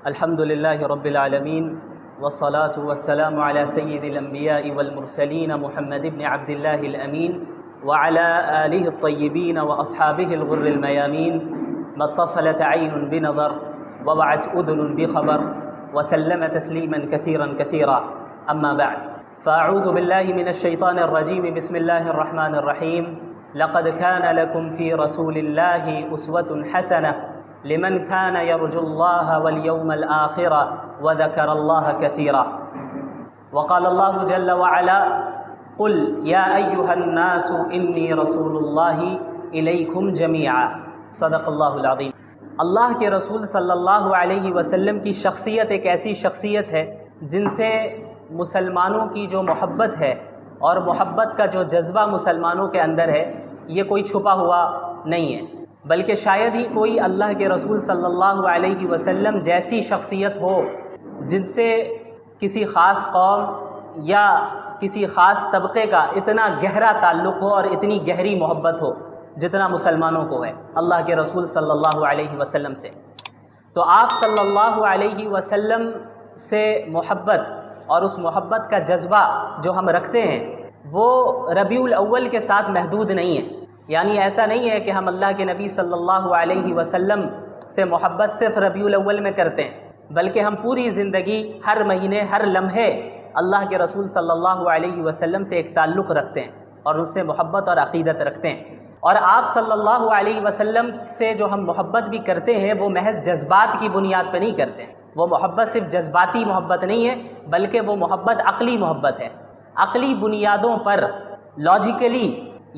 الحمد لله رب العالمين والصلاة والسلام على سيد الأنبياء والمرسلين محمد بن عبد الله الأمين وعلى آله الطيبين وأصحابه الغر الميامين ما اتصلت عين بنظر ووعت أذن بخبر وسلم تسليما كثيرا كثيرا أما بعد فأعوذ بالله من الشيطان الرجيم بسم الله الرحمن الرحيم لقد كان لكم في رسول الله أسوة حسنة لمن كان يرجو الله واليوم الآخر وذكر الله كثيرا وقال الله جل وعلا قل يا أيها الناس إني رسول الله إليكم جميعا صدق اللہ العظیم۔ اللہ کے رسول صلی اللہ علیہ وسلم کی شخصیت ایک ایسی شخصیت ہے جن سے مسلمانوں کی جو محبت ہے اور محبت کا جو جذبہ مسلمانوں کے اندر ہے یہ کوئی چھپا ہوا نہیں ہے، بلکہ شاید ہی کوئی اللہ کے رسول صلی اللہ علیہ وسلم جیسی شخصیت ہو جن سے کسی خاص قوم یا کسی خاص طبقے کا اتنا گہرا تعلق ہو اور اتنی گہری محبت ہو جتنا مسلمانوں کو ہے اللہ کے رسول صلی اللہ علیہ وسلم سے۔ تو آپ صلی اللہ علیہ وسلم سے محبت اور اس محبت کا جذبہ جو ہم رکھتے ہیں وہ ربیع الاول کے ساتھ محدود نہیں ہے، یعنی ایسا نہیں ہے کہ ہم اللہ کے نبی صلی اللہ علیہ وسلم سے محبت صرف ربیع الاول میں کرتے ہیں، بلکہ ہم پوری زندگی ہر مہینے ہر لمحے اللہ کے رسول صلی اللہ علیہ وسلم سے ایک تعلق رکھتے ہیں اور ان سے محبت اور عقیدت رکھتے ہیں۔ اور آپ صلی اللہ علیہ وسلم سے جو ہم محبت بھی کرتے ہیں وہ محض جذبات کی بنیاد پہ نہیں کرتے ہیں، وہ محبت صرف جذباتی محبت نہیں ہے بلکہ وہ محبت عقلی محبت ہے۔ عقلی بنیادوں پر لاجیکلی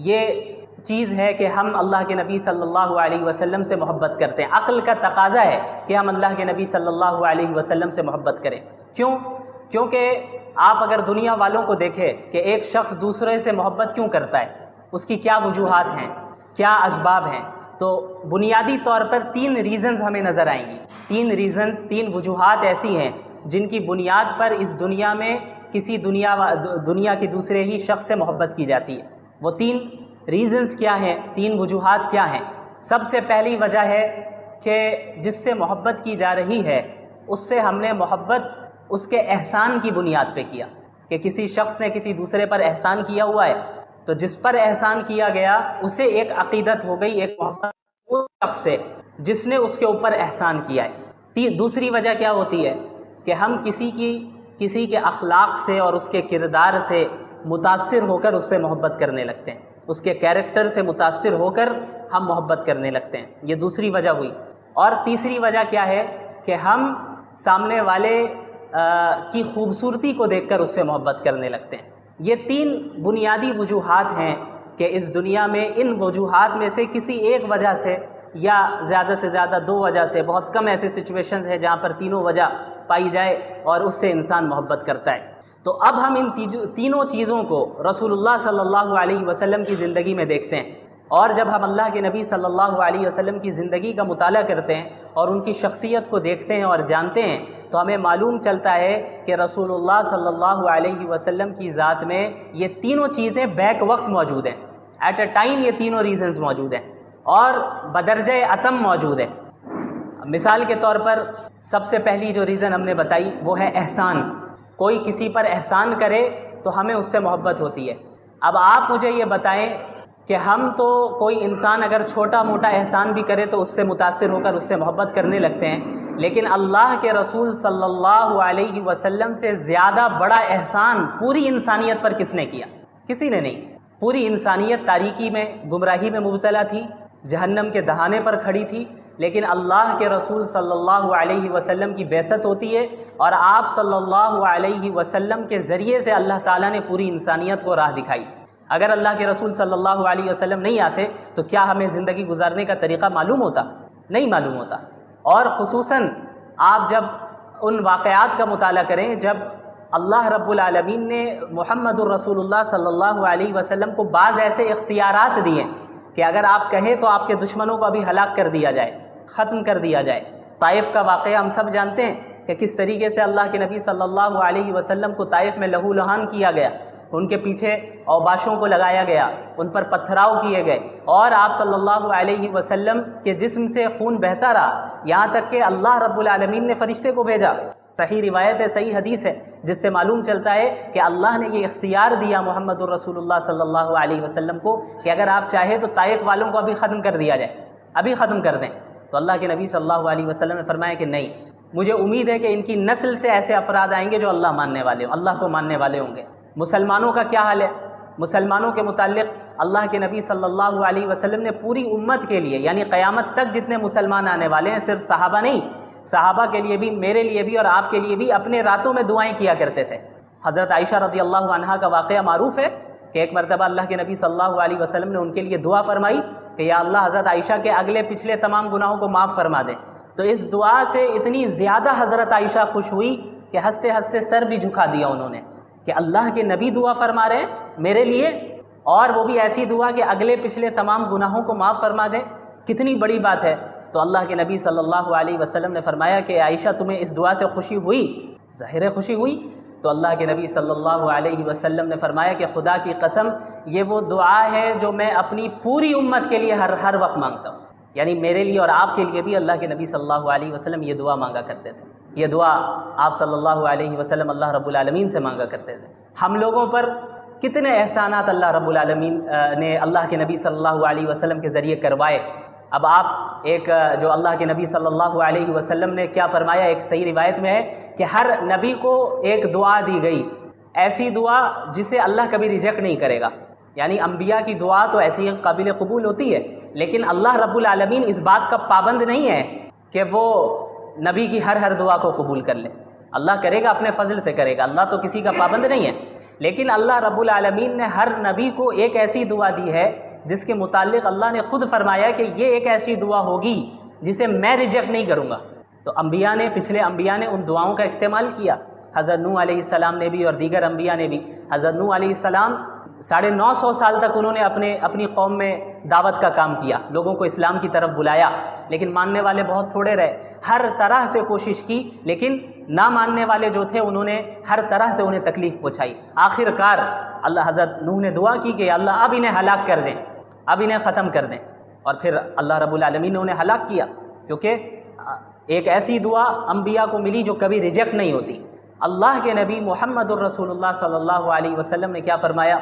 یہ چیز ہے کہ ہم اللہ کے نبی صلی اللہ علیہ وسلم سے محبت کرتے ہیں، عقل کا تقاضا ہے کہ ہم اللہ کے نبی صلی اللہ علیہ وسلم سے محبت کریں۔ کیونکہ آپ اگر دنیا والوں کو دیکھیں کہ ایک شخص دوسرے سے محبت کیوں کرتا ہے، اس کی کیا وجوہات ہیں، کیا اسباب ہیں، تو بنیادی طور پر تین ریزنز ہمیں نظر آئیں گی۔ تین وجوہات ایسی ہیں جن کی بنیاد پر اس دنیا میں کسی دنیا کی دوسرے ہی شخص سے محبت کی جاتی ہے۔ وہ تین ریزنز کیا ہیں، تین وجوہات کیا ہیں؟ سب سے پہلی وجہ ہے کہ جس سے محبت کی جا رہی ہے اس سے ہم نے محبت اس کے احسان کی بنیاد پہ کیا، کہ کسی شخص نے کسی دوسرے پر احسان کیا ہوا ہے تو جس پر احسان کیا گیا اسے ایک عقیدت ہو گئی، ایک محبت اس شخص سے جس نے اس کے اوپر احسان کیا ہے۔ دوسری وجہ کیا ہوتی ہے کہ ہم کسی کے اخلاق سے اور اس کے کردار سے متاثر ہو کر اس سے محبت کرنے لگتے ہیں، اس کے کیریکٹر سے متاثر ہو کر ہم محبت کرنے لگتے ہیں، یہ دوسری وجہ ہوئی۔ اور تیسری وجہ کیا ہے کہ ہم سامنے والے کی خوبصورتی کو دیکھ کر اس سے محبت کرنے لگتے ہیں۔ یہ تین بنیادی وجوہات ہیں کہ اس دنیا میں ان وجوہات میں سے کسی ایک وجہ سے یا زیادہ سے زیادہ دو وجہ سے، بہت کم ایسے سچویشنز ہیں جہاں پر تینوں وجہ پائی جائے اور اس سے انسان محبت کرتا ہے۔ تو اب ہم ان تینوں چیزوں کو رسول اللہ صلی اللہ علیہ وسلم کی زندگی میں دیکھتے ہیں، اور جب ہم اللہ کے نبی صلی اللہ علیہ وسلم کی زندگی کا مطالعہ کرتے ہیں اور ان کی شخصیت کو دیکھتے ہیں اور جانتے ہیں تو ہمیں معلوم چلتا ہے کہ رسول اللہ صلی اللہ علیہ وسلم کی ذات میں یہ تینوں چیزیں بیک وقت موجود ہیں، ایٹ اے ٹائم یہ تینوں ریزنز موجود ہیں اور بدرجہ اتم موجود ہیں۔ مثال کے طور پر سب سے پہلی جو ریزن ہم نے بتائی وہ ہے احسان۔ کوئی کسی پر احسان کرے تو ہمیں اس سے محبت ہوتی ہے۔ اب آپ مجھے یہ بتائیں کہ ہم تو کوئی انسان اگر چھوٹا موٹا احسان بھی کرے تو اس سے متاثر ہو کر اس سے محبت کرنے لگتے ہیں، لیکن اللہ کے رسول صلی اللہ علیہ وسلم سے زیادہ بڑا احسان پوری انسانیت پر کس نے کیا؟ کسی نے نہیں۔ پوری انسانیت تاریکی میں، گمراہی میں مبتلا تھی، جہنم کے دہانے پر کھڑی تھی، لیکن اللہ کے رسول صلی اللہ علیہ وسلم کی بعثت ہوتی ہے اور آپ صلی اللہ علیہ وسلم کے ذریعے سے اللہ تعالیٰ نے پوری انسانیت کو راہ دکھائی۔ اگر اللہ کے رسول صلی اللہ علیہ وسلم نہیں آتے تو کیا ہمیں زندگی گزارنے کا طریقہ معلوم ہوتا؟ نہیں معلوم ہوتا۔ اور خصوصاً آپ جب ان واقعات کا مطالعہ کریں جب اللہ رب العالمین نے محمد الرسول اللہ صلی اللہ علیہ وسلم کو بعض ایسے اختیارات دیے کہ اگر آپ کہیں تو آپ کے دشمنوں کو ابھی ہلاک کر دیا جائے، ختم کر دیا جائے۔ طائف کا واقعہ ہم سب جانتے ہیں کہ کس طریقے سے اللہ کے نبی صلی اللہ علیہ وسلم کو طائف میں لہو لہان کیا گیا، ان کے پیچھے اوباشوں کو لگایا گیا، ان پر پتھراؤ کیے گئے، اور آپ صلی اللہ علیہ وسلم کے جسم سے خون بہتا رہا، یہاں تک کہ اللہ رب العالمین نے فرشتے کو بھیجا۔ صحیح روایت ہے، صحیح حدیث ہے، جس سے معلوم چلتا ہے کہ اللہ نے یہ اختیار دیا محمد الرسول اللہ صلی اللہ علیہ وسلم کو کہ اگر آپ چاہیں تو طائف والوں کو ابھی ختم کر دیا جائے، ابھی ختم کر دیں۔ تو اللہ کے نبی صلی اللہ علیہ وسلم نے فرمایا کہ نہیں، مجھے امید ہے کہ ان کی نسل سے ایسے افراد آئیں گے جو اللہ ماننے والے ہوں، اللہ کو ماننے والے ہوں گے۔ مسلمانوں کا کیا حال ہے؟ مسلمانوں کے متعلق اللہ کے نبی صلی اللہ علیہ وسلم نے پوری امت کے لیے، یعنی قیامت تک جتنے مسلمان آنے والے ہیں، صرف صحابہ نہیں، صحابہ کے لیے بھی، میرے لیے بھی اور آپ کے لیے بھی اپنے راتوں میں دعائیں کیا کرتے تھے۔ حضرت عائشہ رضی اللہ عنہا کا واقعہ معروف ہے کہ ایک مرتبہ اللہ کے نبی صلی اللہ علیہ وسلم نے ان کے لیے دعا فرمائی کہ یا اللہ حضرت عائشہ کے اگلے پچھلے تمام گناہوں کو معاف فرما دے۔ تو اس دعا سے اتنی زیادہ حضرت عائشہ خوش ہوئی کہ ہنستے ہنستے سر بھی جھکا دیا انہوں نے کہ اللہ کے نبی دعا فرما رہے ہیں میرے لیے، اور وہ بھی ایسی دعا کہ اگلے پچھلے تمام گناہوں کو معاف فرما دیں، کتنی بڑی بات ہے۔ تو اللہ کے نبی صلی اللہ علیہ وسلم نے فرمایا کہ عائشہ تمہیں اس دعا سے خوشی ہوئی؟ ظاہر ہے خوشی ہوئی۔ تو اللہ کے نبی صلی اللہ علیہ وسلم نے فرمایا کہ خدا کی قسم یہ وہ دعا ہے جو میں اپنی پوری امت کے لیے ہر وقت مانگتا ہوں، یعنی میرے لیے اور آپ کے لیے بھی اللہ کے نبی صلی اللہ علیہ وسلم یہ دعا مانگا کرتے تھے۔ یہ دعا آپ صلی اللہ علیہ وسلم اللہ رب العالمین سے مانگا کرتے تھے۔ ہم لوگوں پر کتنے احسانات اللہ رب العالمین نے اللہ کے نبی صلی اللہ علیہ وسلم کے ذریعے کروائے۔ اب آپ ایک جو اللہ کے نبی صلی اللہ علیہ وسلم نے کیا فرمایا، ایک صحیح روایت میں ہے کہ ہر نبی کو ایک دعا دی گئی، ایسی دعا جسے اللہ کبھی ریجیکٹ نہیں کرے گا۔ یعنی انبیاء کی دعا تو ایسی قابل قبول ہوتی ہے، لیکن اللہ رب العالمین اس بات کا پابند نہیں ہے کہ وہ نبی کی ہر دعا کو قبول کر لے۔ اللہ کرے گا، اپنے فضل سے کرے گا، اللہ تو کسی کا پابند نہیں ہے، لیکن اللہ رب العالمین نے ہر نبی کو ایک ایسی دعا دی ہے جس کے متعلق اللہ نے خود فرمایا کہ یہ ایک ایسی دعا ہوگی جسے میں ریجیکٹ نہیں کروں گا۔ تو انبیاء نے، پچھلے انبیاء نے ان دعاؤں کا استعمال کیا۔ حضرت نوح علیہ السلام نے بھی اور دیگر انبیاء نے بھی۔ حضرت نوح علیہ السلام 950 سال تک انہوں نے اپنی قوم میں دعوت کا کام کیا، لوگوں کو اسلام کی طرف بلایا، لیکن ماننے والے بہت تھوڑے رہے۔ ہر طرح سے کوشش کی، لیکن نہ ماننے والے جو تھے انہوں نے ہر طرح سے انہیں تکلیف پہنچائی۔ آخر کار اللہ حضرت نوح نے دعا کی کہ اللہ اب انہیں ہلاک کر دیں، اب انہیں ختم کر دیں، اور پھر اللہ رب العالمین نے انہیں ہلاک کیا، کیونکہ ایک ایسی دعا انبیاء کو ملی جو کبھی ریجیکٹ نہیں ہوتی۔ اللہ کے نبی محمد الرسول اللہ صلی اللہ علیہ وسلم نے کیا فرمایا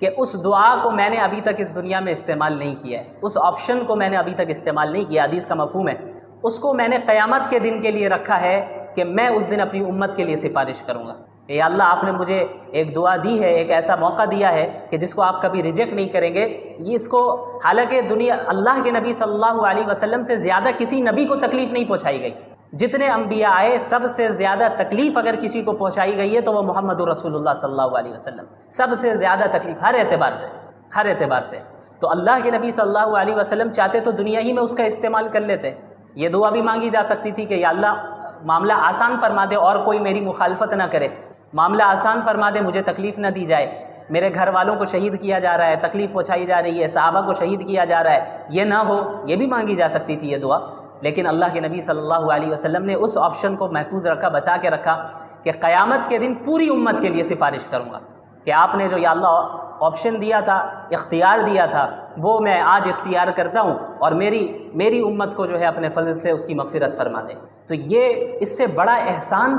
کہ اس دعا کو میں نے ابھی تک اس دنیا میں استعمال نہیں کیا ہے، اس آپشن کو میں نے ابھی تک استعمال نہیں کیا، حدیث کا مفہوم ہے، اس کو میں نے قیامت کے دن کے لیے رکھا ہے کہ میں اس دن اپنی امت کے لیے سفارش کروں گا۔ اے اللہ، آپ نے مجھے ایک دعا دی ہے، ایک ایسا موقع دیا ہے کہ جس کو آپ کبھی ریجیکٹ نہیں کریں گے۔ یہ اس کو حالانکہ اللہ کے نبی صلی اللہ علیہ وسلم سے زیادہ کسی نبی کو تکلیف نہیں پہنچائی گئی، جتنے انبیاء آئے سب سے زیادہ تکلیف اگر کسی کو پہنچائی گئی ہے تو وہ محمد الرسول اللہ صلی اللہ علیہ وسلم، سب سے زیادہ تکلیف ہر اعتبار سے۔ تو اللہ کے نبی صلی اللہ علیہ وسلم چاہتے تو دنیا ہی میں اس کا استعمال کر لیتے۔ یہ دعا بھی مانگی جا سکتی تھی کہ یا اللہ معاملہ آسان فرما دے اور کوئی میری مخالفت نہ کرے، معاملہ آسان فرما دے، مجھے تکلیف نہ دی جائے، میرے گھر والوں کو شہید کیا جا رہا ہے، تکلیف پہنچائی جا رہی ہے، صحابہ کو شہید کیا جا رہا ہے، یہ نہ ہو، یہ بھی مانگی جا سکتی تھی یہ دعا۔ لیکن اللہ کے نبی صلی اللہ علیہ وسلم نے اس آپشن کو محفوظ رکھا، بچا کے رکھا کہ قیامت کے دن پوری امت کے لیے سفارش کروں گا، کہ آپ نے جو یا اللہ آپشن دیا تھا، اختیار دیا تھا، وہ میں آج اختیار کرتا ہوں، اور میری امت کو جو ہے اپنے فضل سے اس کی مغفرت فرما دے۔ تو یہ اس سے بڑا احسان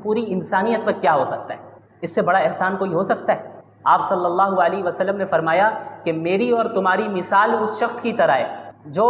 پوری انسانیت پر کیا ہو سکتا ہے؟ اس سے بڑا احسان کوئی ہو سکتا ہے؟ آپ صلی اللہ علیہ وسلم نے فرمایا کہ میری اور تمہاری مثال اس شخص کی طرح ہے جو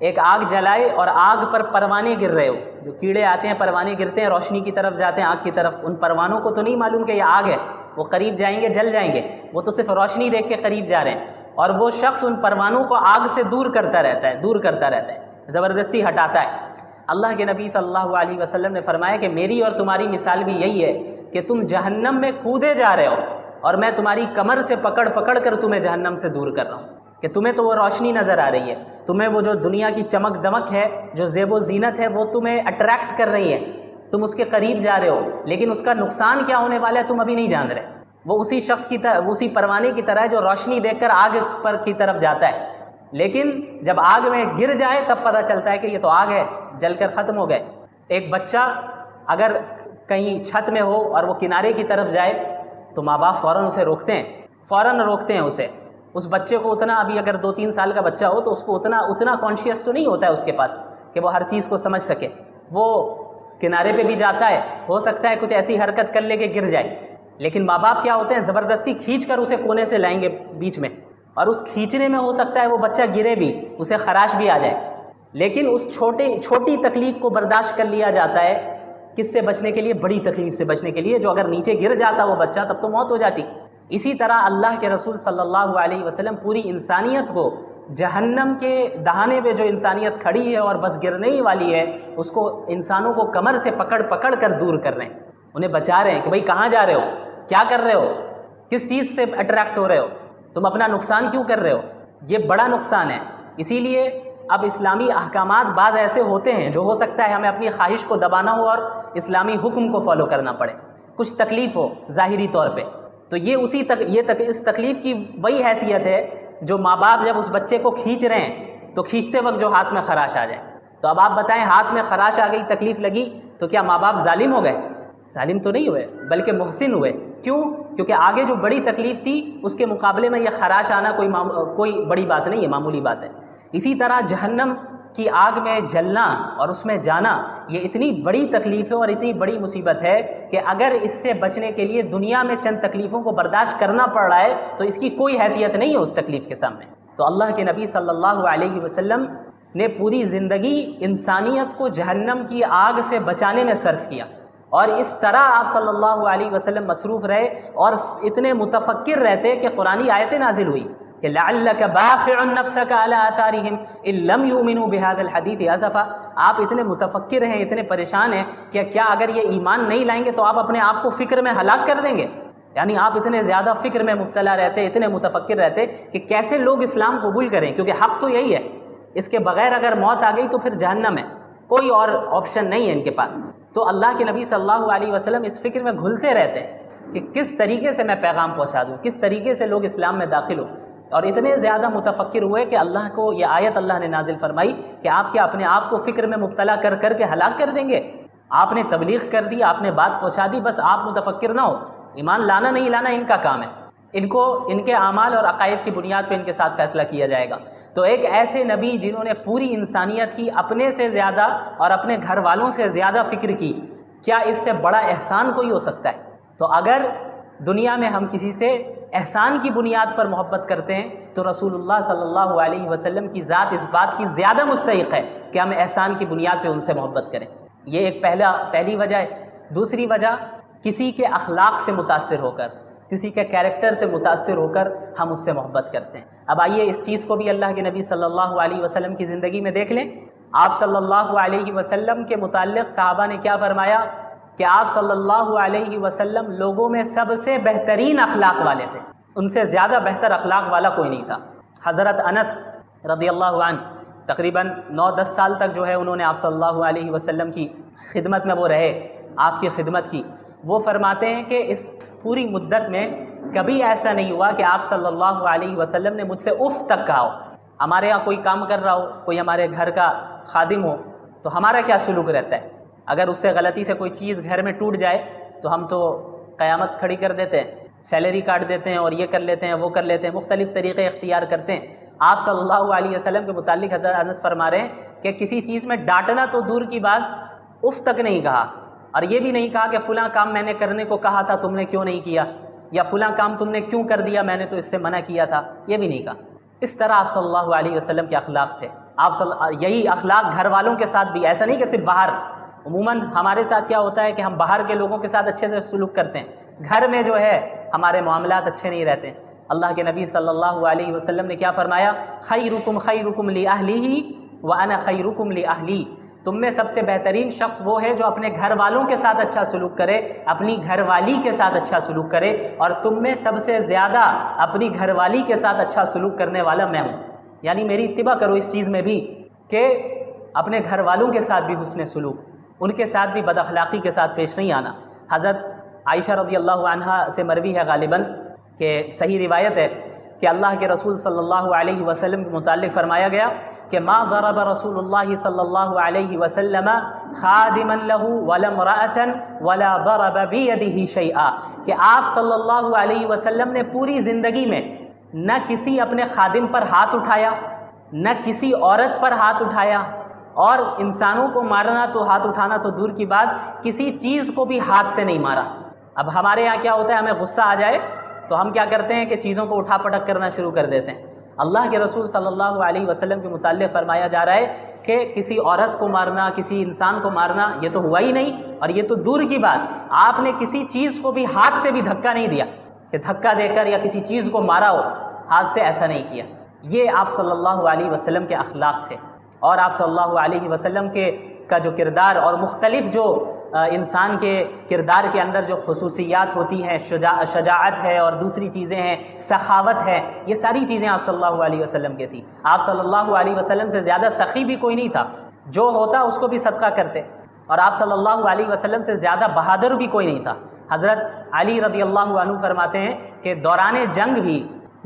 ایک آگ جلائے اور آگ پر پروانے گر رہے ہو، جو کیڑے آتے ہیں پروانے گرتے ہیں، روشنی کی طرف جاتے ہیں، آگ کی طرف، ان پروانوں کو تو نہیں معلوم کہ یہ آگ ہے، وہ قریب جائیں گے جل جائیں گے، وہ تو صرف روشنی دیکھ کے قریب جا رہے ہیں، اور وہ شخص ان پروانوں کو آگ سے دور کرتا رہتا ہے، زبردستی ہٹاتا ہے۔ اللہ کے نبی صلی اللہ علیہ وسلم نے فرمایا کہ میری اور تمہاری مثال بھی یہی ہے کہ تم جہنم میں کودے جا رہے ہو اور میں تمہاری کمر سے پکڑ کر تمہیں جہنم سے دور کر رہا ہوں، کہ تمہیں تو وہ روشنی نظر آ رہی ہے، تمہیں وہ جو دنیا کی چمک دمک ہے، جو زیب و زینت ہے، وہ تمہیں اٹریکٹ کر رہی ہے، تم اس کے قریب جا رہے ہو، لیکن اس کا نقصان کیا ہونے والا ہے تم ابھی نہیں جان رہے۔ وہ اسی شخص کی طرح، اسی پروانے کی طرح ہے جو روشنی دیکھ کر آگ پر کی طرف جاتا ہے، لیکن جب آگ میں گر جائے تب پتہ چلتا ہے کہ یہ تو آگ ہے، جل کر ختم ہو گئے۔ ایک بچہ اگر کہیں چھت میں ہو اور وہ کنارے کی طرف جائے تو ماں باپ فوراً اسے روکتے ہیں، فوراً روکتے ہیں اسے. اس بچے کو اتنا، ابھی اگر 2-3 سال کا بچہ ہو تو اس کو اتنا کانشیس تو نہیں ہوتا ہے اس کے پاس کہ وہ ہر چیز کو سمجھ سکے. وہ کنارے پہ بھی جاتا ہے، ہو سکتا ہے کچھ ایسی حرکت کر لے کہ گر جائے، لیکن ماں باپ کیا ہوتے ہیں، زبردستی کھینچ کر اسے کونے سے لائیں گے بیچ میں، اور اس کھینچنے میں ہو سکتا ہے وہ بچہ گرے بھی، اسے خراش بھی آ جائے، لیکن اس چھوٹی تکلیف کو برداشت کر لیا جاتا ہے. کس سے بچنے کے لیے؟ بڑی تکلیف سے بچنے کے لیے، جو اگر نیچے گر جاتا وہ بچہ تب تو موت ہو جاتی. اسی طرح اللہ کے رسول صلی اللہ علیہ وسلم پوری انسانیت کو، جہنم کے دہانے پہ جو انسانیت کھڑی ہے اور بس گرنے ہی والی ہے، اس کو انسانوں کو کمر سے پکڑ کر دور کر رہے ہیں، انہیں بچا رہے ہیں کہ بھئی کہاں جا رہے ہو، کیا کر رہے ہو، کس چیز سے اٹریکٹ ہو رہے ہو، تم اپنا نقصان کیوں کر رہے ہو، یہ بڑا نقصان ہے. اسی لیے اب اسلامی احکامات بعض ایسے ہوتے ہیں جو ہو سکتا ہے ہمیں اپنی خواہش کو دبانا ہو اور اسلامی حکم کو فالو کرنا پڑے، کچھ تکلیف ہو ظاہری طور پہ، تو اس تکلیف کی وہی حیثیت ہے جو ماں باپ جب اس بچے کو کھینچ رہے ہیں تو کھینچتے وقت جو ہاتھ میں خراش آ جائے. تو اب آپ بتائیں، ہاتھ میں خراش آ گئی، تکلیف لگی، تو کیا ماں باپ ظالم ہو گئے؟ ظالم تو نہیں ہوئے، بلکہ محسن ہوئے. کیوں؟ کیونکہ آگے جو بڑی تکلیف تھی اس کے مقابلے میں یہ خراش آنا کوئی بڑی بات نہیں ہے، معمولی بات ہے. اسی طرح جہنم کی آگ میں جلنا اور اس میں جانا یہ اتنی بڑی تکلیف ہے اور اتنی بڑی مصیبت ہے کہ اگر اس سے بچنے کے لیے دنیا میں چند تکلیفوں کو برداشت کرنا پڑ رہا ہے تو اس کی کوئی حیثیت نہیں ہے اس تکلیف کے سامنے. تو اللہ کے نبی صلی اللہ علیہ وسلم نے پوری زندگی انسانیت کو جہنم کی آگ سے بچانے میں صرف کیا، اور اس طرح آپ صلی اللہ علیہ وسلم مصروف رہے اور اتنے متفکر رہتے کہ قرآنی آیتیں نازل ہوئی کہ لعلک باخع نفسک علی آثارہم ان لم یؤمنوا بہذا الحدیث اسفا. آپ اتنے متفکر ہیں، اتنے پریشان ہیں کہ کیا اگر یہ ایمان نہیں لائیں گے تو آپ اپنے آپ کو فکر میں ہلاک کر دیں گے. یعنی آپ اتنے زیادہ فکر میں مبتلا رہتے، اتنے متفکر رہتے کہ کیسے لوگ اسلام قبول کریں، کیونکہ حق تو یہی ہے، اس کے بغیر اگر موت آ گئی تو پھر جہنم ہے، کوئی اور آپشن نہیں ہے ان کے پاس. تو اللہ کے نبی صلی اللہ علیہ وسلم اس فکر میں گھلتے رہتے کہ کس طریقے سے میں پیغام پہنچا دوں، کس طریقے سے لوگ اسلام میں داخل ہوں. اور اتنے زیادہ متفکر ہوئے کہ اللہ کو یہ آیت اللہ نے نازل فرمائی کہ آپ کیا اپنے آپ کو فکر میں مبتلا کر کے ہلاک کر دیں گے؟ آپ نے تبلیغ کر دی، آپ نے بات پہنچا دی، بس آپ متفکر نہ ہو. ایمان لانا نہیں لانا ان کا کام ہے، ان کے اعمال اور عقائد کی بنیاد پہ ان کے ساتھ فیصلہ کیا جائے گا. تو ایک ایسے نبی جنہوں نے پوری انسانیت کی اپنے سے زیادہ اور اپنے گھر والوں سے زیادہ فکر کی، کیا اس سے بڑا احسان کوئی ہو سکتا ہے؟ تو اگر دنیا میں ہم کسی سے احسان کی بنیاد پر محبت کرتے ہیں تو رسول اللہ صلی اللہ علیہ وسلم کی ذات اس بات کی زیادہ مستحق ہے کہ ہم احسان کی بنیاد پہ ان سے محبت کریں. یہ ایک پہلی وجہ ہے. دوسری وجہ، کسی کے اخلاق سے متاثر ہو کر، کسی کے کیریکٹر سے متاثر ہو کر ہم اس سے محبت کرتے ہیں. اب آئیے اس چیز کو بھی اللہ کے نبی صلی اللہ علیہ وسلم کی زندگی میں دیکھ لیں. آپ صلی اللہ علیہ وسلم کے متعلق صحابہ نے کیا فرمایا کہ آپ صلی اللہ علیہ وسلم لوگوں میں سب سے بہترین اخلاق والے تھے، ان سے زیادہ بہتر اخلاق والا کوئی نہیں تھا. حضرت انس رضی اللہ عنہ تقریباً 9-10 سال تک جو ہے انہوں نے آپ صلی اللہ علیہ وسلم کی خدمت میں وہ رہے، آپ کی خدمت کی. وہ فرماتے ہیں کہ اس پوری مدت میں کبھی ایسا نہیں ہوا کہ آپ صلی اللہ علیہ وسلم نے مجھ سے اف تک کہا ہو. ہمارے یہاں کوئی کام کر رہا ہو، کوئی ہمارے گھر کا خادم ہو، تو ہمارا کیا سلوک رہتا ہے؟ اگر اس سے غلطی سے کوئی چیز گھر میں ٹوٹ جائے تو ہم تو قیامت کھڑی کر دیتے ہیں، سیلری کاٹ دیتے ہیں اور یہ کر لیتے ہیں، وہ کر لیتے ہیں، مختلف طریقے اختیار کرتے ہیں. آپ صلی اللہ علیہ وسلم کے متعلق حضرت انس فرما رہے ہیں کہ کسی چیز میں ڈانٹنا تو دور کی بات، اف تک نہیں کہا، اور یہ بھی نہیں کہا کہ فلاں کام میں نے کرنے کو کہا تھا تم نے کیوں نہیں کیا، یا فلاں کام تم نے کیوں کر دیا، میں نے تو اس سے منع کیا تھا، یہ بھی نہیں کہا. اس طرح آپ صلی اللہ علیہ وسلم کے اخلاق تھے. یہی اخلاق گھر والوں کے ساتھ بھی، ایسا نہیں کہ صرف باہر. عموماً ہمارے ساتھ کیا ہوتا ہے کہ ہم باہر کے لوگوں کے ساتھ اچھے سے سلوک کرتے ہیں، گھر میں جو ہے ہمارے معاملات اچھے نہیں رہتے. اللہ کے نبی صلی اللہ علیہ وسلم نے کیا فرمایا؟ خیرکم خیرکم لأہلہ وانا خیرکم لأہلی. تم میں سب سے بہترین شخص وہ ہے جو اپنے گھر والوں کے ساتھ اچھا سلوک کرے، اپنی گھر والی کے ساتھ اچھا سلوک کرے، اور تم میں سب سے زیادہ اپنی گھر والی کے ساتھ اچھا سلوک کرنے والا میں ہوں. یعنی میری اتباع کرو اس چیز میں بھی کہ اپنے گھر والوں کے ساتھ بھی حسن سلوک، ان کے ساتھ بھی بد اخلاقی کے ساتھ پیش نہیں آنا. حضرت عائشہ رضی اللہ عنہا سے مروی ہے غالباً کہ صحیح روایت ہے کہ اللہ کے رسول صلی اللہ علیہ وسلم کے متعلق فرمایا گیا کہ ما ضرب رسول اللہ صلی اللہ علیہ وسلم خادما له ولا امرأة ولا ضرب بيده شيئا، کہ آپ صلی اللہ علیہ وسلم نے پوری زندگی میں نہ کسی اپنے خادم پر ہاتھ اٹھایا، نہ کسی عورت پر ہاتھ اٹھایا، اور انسانوں کو مارنا تو ہاتھ اٹھانا تو دور کی بات، کسی چیز کو بھی ہاتھ سے نہیں مارا۔ اب ہمارے یہاں کیا ہوتا ہے، ہمیں غصہ آ جائے تو ہم کیا کرتے ہیں کہ چیزوں کو اٹھا پٹک کرنا شروع کر دیتے ہیں۔ اللہ کے رسول صلی اللہ علیہ وسلم کے متعلق فرمایا جا رہا ہے کہ کسی عورت کو مارنا، کسی انسان کو مارنا یہ تو ہوا ہی نہیں، اور یہ تو دور کی بات، آپ نے کسی چیز کو بھی ہاتھ سے بھی دھکا نہیں دیا کہ دھکا دے کر یا کسی چیز کو مارا ہو، ہاتھ سے ایسا نہیں کیا۔ یہ آپ صلی اللہ علیہ وسلم کے اخلاق تھے، اور آپ صلی اللہ علیہ وسلم کا جو کردار اور مختلف جو انسان کے کردار کے اندر جو خصوصیات ہوتی ہیں، شجاعت ہے اور دوسری چیزیں ہیں، سخاوت ہے، یہ ساری چیزیں آپ صلی اللہ علیہ وسلم کے تھیں۔ آپ صلی اللہ علیہ وسلم سے زیادہ سخی بھی کوئی نہیں تھا، جو ہوتا اس کو بھی صدقہ کرتے، اور آپ صلی اللہ علیہ وسلم سے زیادہ بہادر بھی کوئی نہیں تھا۔ حضرت علی رضی اللہ عنہ فرماتے ہیں کہ دوران جنگ بھی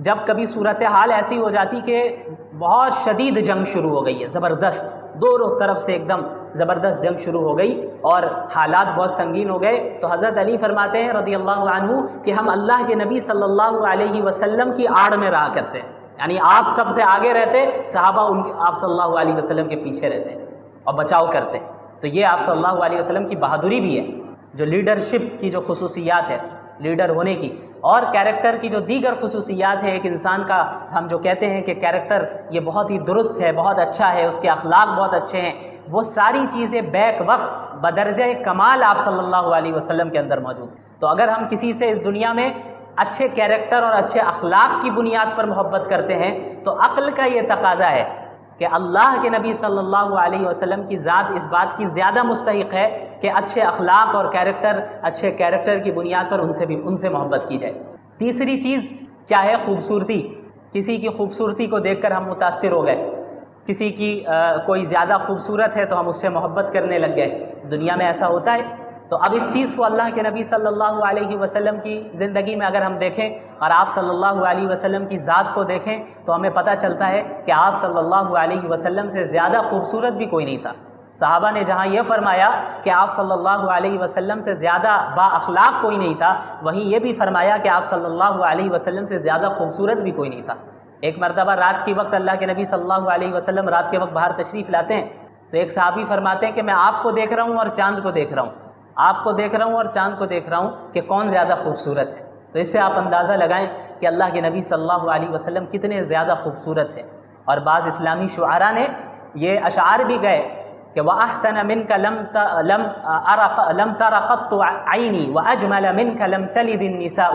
جب کبھی صورتحال ایسی ہو جاتی کہ بہت شدید جنگ شروع ہو گئی ہے، زبردست، دونوں طرف سے ایک دم زبردست جنگ شروع ہو گئی اور حالات بہت سنگین ہو گئے، تو حضرت علی فرماتے ہیں رضی اللہ عنہ کہ ہم اللہ کے نبی صلی اللہ علیہ وسلم کی آڑ میں رہا کرتے، یعنی آپ سب سے آگے رہتے، صحابہ آپ صلی اللہ علیہ وسلم کے پیچھے رہتے اور بچاؤ کرتے۔ تو یہ آپ صلی اللہ علیہ وسلم کی بہادری بھی ہے، جو لیڈرشپ کی جو خصوصیات ہے، لیڈر ہونے کی، اور کیریکٹر کی جو دیگر خصوصیات ہے ایک انسان کا، ہم جو کہتے ہیں کہ کیریکٹر یہ بہت ہی درست ہے، بہت اچھا ہے، اس کے اخلاق بہت اچھے ہیں، وہ ساری چیزیں بیک وقت بدرجہ کمال آپ صلی اللہ علیہ وسلم کے اندر موجود۔ تو اگر ہم کسی سے اس دنیا میں اچھے کیریکٹر اور اچھے اخلاق کی بنیاد پر محبت کرتے ہیں تو عقل کا یہ تقاضا ہے کہ اللہ کے نبی صلی اللہ علیہ وسلم کی ذات اس بات کی زیادہ مستحق ہے کہ اچھے اخلاق اور اچھے کیریکٹر کی بنیاد پر ان سے محبت کی جائے۔ تیسری چیز کیا ہے؟ خوبصورتی۔ کسی کی خوبصورتی کو دیکھ کر ہم متاثر ہو گئے، کسی کی کوئی زیادہ خوبصورت ہے تو ہم اس سے محبت کرنے لگ گئے، دنیا میں ایسا ہوتا ہے۔ تو اب اس چیز کو اللہ کے نبی صلی اللہ علیہ وسلم کی زندگی میں اگر ہم دیکھیں اور آپ صلی اللہ علیہ وسلم کی ذات کو دیکھیں تو ہمیں پتہ چلتا ہے کہ آپ صلی اللہ علیہ وسلم سے زیادہ خوبصورت بھی کوئی نہیں تھا۔ صحابہ نے جہاں یہ فرمایا کہ آپ صلی اللہ علیہ وسلم سے زیادہ با اخلاق کوئی نہیں تھا، وہیں یہ بھی فرمایا کہ آپ صلی اللہ علیہ وسلم سے زیادہ خوبصورت بھی کوئی نہیں تھا۔ ایک مرتبہ رات کے وقت اللہ کے نبی صلی اللہ علیہ وسلم رات کے وقت باہر تشریف لاتے ہیں تو ایک صحابی فرماتے ہیں کہ میں آپ کو دیکھ رہا ہوں اور چاند کو دیکھ رہا ہوں، آپ کو دیکھ رہا ہوں اور چاند کو دیکھ رہا ہوں کہ کون زیادہ خوبصورت ہے۔ تو اس سے آپ اندازہ لگائیں کہ اللہ کے نبی صلی اللہ علیہ وسلم کتنے زیادہ خوبصورت ہے۔ اور بعض اسلامی شعراء نے یہ اشعار بھی گئے کہ وَأَحْسَنَ مِنْكَ لَمْ تَرَ قَطُّ عَيْنِي وَأَجْمَلَ مِنْكَ لَمْ تَلِدِ النِّسَاءُ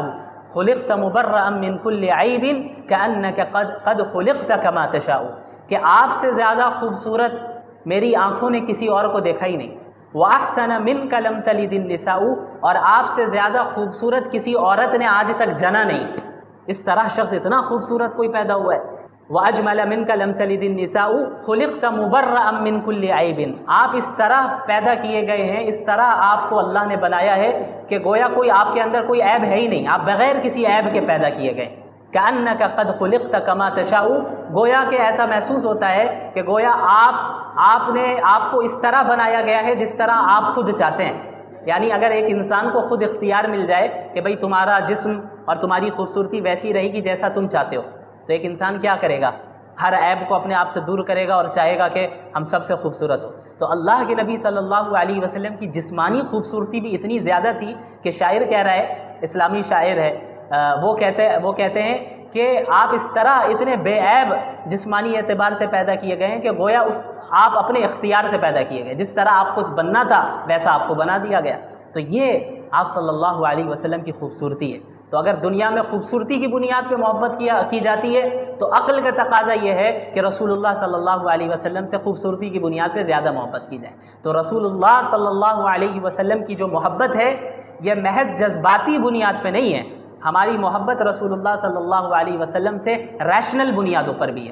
خُلِقْتَ مُبَرَّأً مِنْ كُلِّ عَيْبٍ كَأَنَّكَ قَدْ خُلِقْتَ كَمَا تَشَاءُ، کہ آپ سے زیادہ خوبصورت میری آنکھوں نے کسی اور کو دیکھا ہی نہیں۔ وَأَحْسَنَ مِنْكَ لَمْ تَلِدِ النِّسَاءُ، اور آپ سے زیادہ خوبصورت کسی عورت نے آج تک جنا نہیں، اس طرح شخص اتنا خوبصورت کوئی پیدا ہوا ہے۔ وَأَجْمَلَ مِنْكَ لَمْ تَلِدِ النِّسَاءُ خُلِقْتَ مُبَرَّأً مِنْ كُلِّ عَيْبٍ، آپ اس طرح پیدا کیے گئے ہیں، اس طرح آپ کو اللہ نے بنایا ہے کہ گویا کوئی آپ کے اندر کوئی عیب ہے ہی نہیں، آپ بغیر کسی عیب کے پیدا کیے گئے۔ كَأَنَّكَ قَدْ خُلِقْتَ كَمَا تَشَاءُ، گویا کہ ایسا محسوس ہوتا ہے کہ گویا آپ کو اس طرح بنایا گیا ہے جس طرح آپ خود چاہتے ہیں۔ یعنی اگر ایک انسان کو خود اختیار مل جائے کہ بھئی تمہارا جسم اور تمہاری خوبصورتی ویسی رہے گی جیسا تم چاہتے ہو، تو ایک انسان کیا کرے گا؟ ہر عیب کو اپنے آپ سے دور کرے گا اور چاہے گا کہ ہم سب سے خوبصورت ہو۔ تو اللہ کے نبی صلی اللہ علیہ وسلم کی جسمانی خوبصورتی بھی اتنی زیادہ تھی کہ شاعر کہہ رہا ہے، اسلامی شاعر ہے، وہ کہتے ہیں کہ آپ اس طرح اتنے بے عیب جسمانی اعتبار سے پیدا کیے گئے ہیں کہ گویا آپ اپنے اختیار سے پیدا کیے گئے، جس طرح آپ کو بننا تھا ویسا آپ کو بنا دیا گیا۔ تو یہ آپ صلی اللہ علیہ وسلم کی خوبصورتی ہے۔ تو اگر دنیا میں خوبصورتی کی بنیاد پہ محبت کی جاتی ہے تو عقل کا تقاضا یہ ہے کہ رسول اللہ صلی اللہ علیہ وسلم سے خوبصورتی کی بنیاد پہ زیادہ محبت کی جائے۔ تو رسول اللہ صلی اللہ علیہ وسلم کی جو محبت ہے یہ محض جذباتی بنیاد پہ نہیں ہے، ہماری محبت رسول اللہ صلی اللہ علیہ وسلم سے ریشنل بنیادوں پر بھی ہے۔